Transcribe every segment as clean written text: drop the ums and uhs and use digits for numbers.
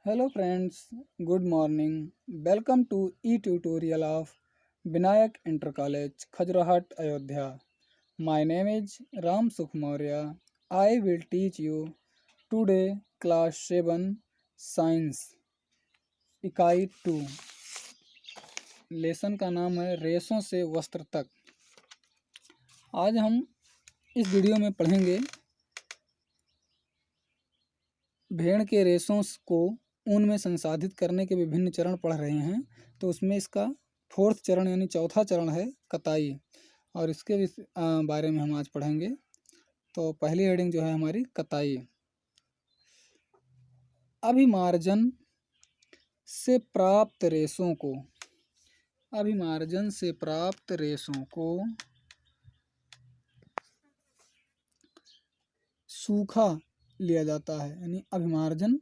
Hello friends, good morning. Welcome to e-tutorial of Vinayak Inter College, Khajurahat, Ayodhya. My name is Ram Sukh Maurya. I will teach you today class 7 science इकाई 2। Lesson का नाम है रेशों से वस्त्र तक। आज हम इस वीडियो में पढ़ेंगे भेड़ के रेशों को ऊन में संसाधित करने के विभिन्न चरण पढ़ रहे हैं। तो उसमें इसका फोर्थ चरण यानी चौथा चरण है कताई, और इसके बारे में हम आज पढ़ेंगे। तो पहली हेडिंग जो है हमारी कताई। अभिमार्जन से प्राप्त रेशों को सूखा लिया जाता है, यानी अभिमार्जन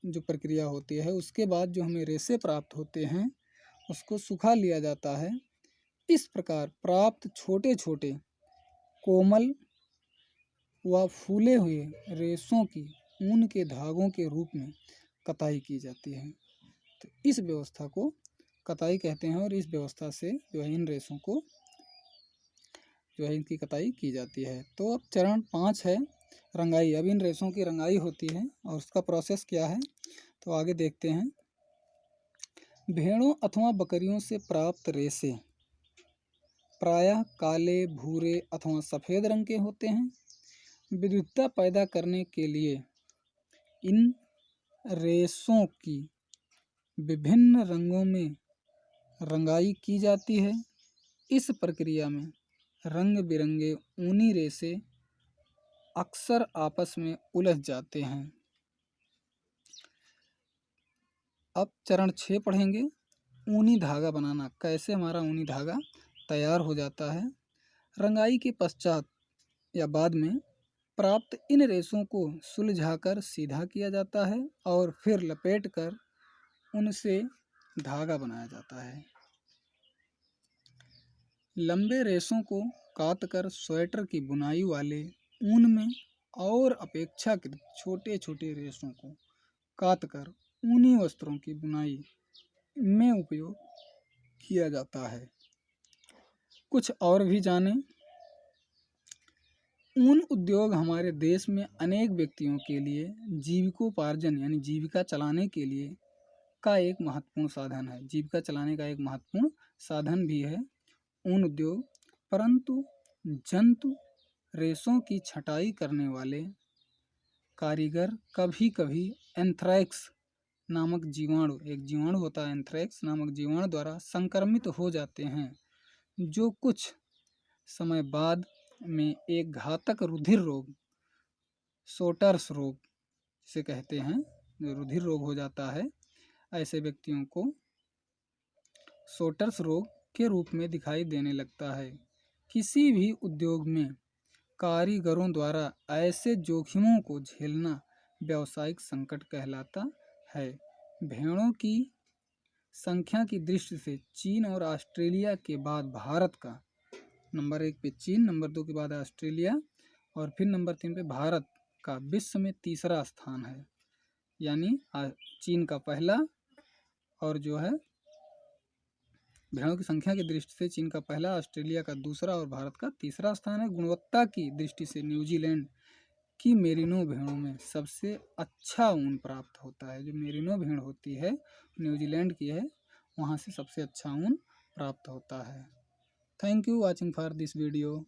जो प्रक्रिया होती है उसके बाद जो हमें रेशे प्राप्त होते हैं उसको सुखा लिया जाता है। इस प्रकार प्राप्त छोटे छोटे कोमल व फूले हुए रेशों की ऊन के धागों के रूप में कताई की जाती है। तो इस व्यवस्था को कताई कहते हैं, और इस व्यवस्था से जो है इन रेशों को जो है इनकी कताई की जाती है। तो अब चरण 5 है रंगाई। अब इन रेशों की रंगाई होती है और उसका प्रोसेस क्या है तो आगे देखते हैं। भेड़ों अथवा बकरियों से प्राप्त रेशे प्रायः काले, भूरे अथवा सफ़ेद रंग के होते हैं। विविधता पैदा करने के लिए इन रेशों की विभिन्न रंगों में रंगाई की जाती है। इस प्रक्रिया में रंग बिरंगे ऊनी रेशे अक्सर आपस में उलझ जाते हैं। अब चरण 6 पढ़ेंगे, ऊनी धागा बनाना। कैसे हमारा ऊनी धागा तैयार हो जाता है। रंगाई के पश्चात या बाद में प्राप्त इन रेशों को सुलझाकर सीधा किया जाता है और फिर लपेटकर उनसे धागा बनाया जाता है। लंबे रेशों को काटकर स्वेटर की बुनाई वाले ऊन में और अपेक्षाकृत छोटे छोटे रेशों को काटकर ऊनी वस्त्रों की बुनाई में उपयोग किया जाता है। कुछ और भी जानें। ऊन उद्योग हमारे देश में अनेक व्यक्तियों के लिए जीविकोपार्जन यानी जीविका चलाने के लिए का एक महत्वपूर्ण साधन है। जीविका चलाने का एक महत्वपूर्ण साधन भी है ऊन उद्योग। परंतु जंतु रेशों की छटाई करने वाले कारीगर कभी कभी एंथ्रैक्स नामक जीवाणु, एक जीवाणु होता है एंथ्रैक्स नामक जीवाणु द्वारा संक्रमित हो जाते हैं, जो कुछ समय बाद में एक घातक रुधिर रोग, सोटर्स रोग से कहते हैं, जो रुधिर रोग हो जाता है, ऐसे व्यक्तियों को सोटर्स रोग के रूप में दिखाई देने लगता है। किसी भी उद्योग में कारीगरों द्वारा ऐसे जोखिमों को झेलना व्यावसायिक संकट कहलाता है। भेड़ों की संख्या की दृष्टि से चीन और ऑस्ट्रेलिया के बाद भारत का नंबर 1 पे चीन, नंबर 2 के बाद ऑस्ट्रेलिया और फिर नंबर 3 पे भारत का विश्व में तीसरा स्थान है। यानी चीन का पहला और जो है भेड़ों की संख्या की दृष्टि से चीन का पहला, ऑस्ट्रेलिया का दूसरा और भारत का तीसरा स्थान है। गुणवत्ता की दृष्टि से न्यूजीलैंड की मेरिनो भेड़ों में सबसे अच्छा ऊन प्राप्त होता है। जो मेरिनो भेड़ होती है न्यूजीलैंड की है, वहाँ से सबसे अच्छा ऊन प्राप्त होता है। Thank you watching for this video.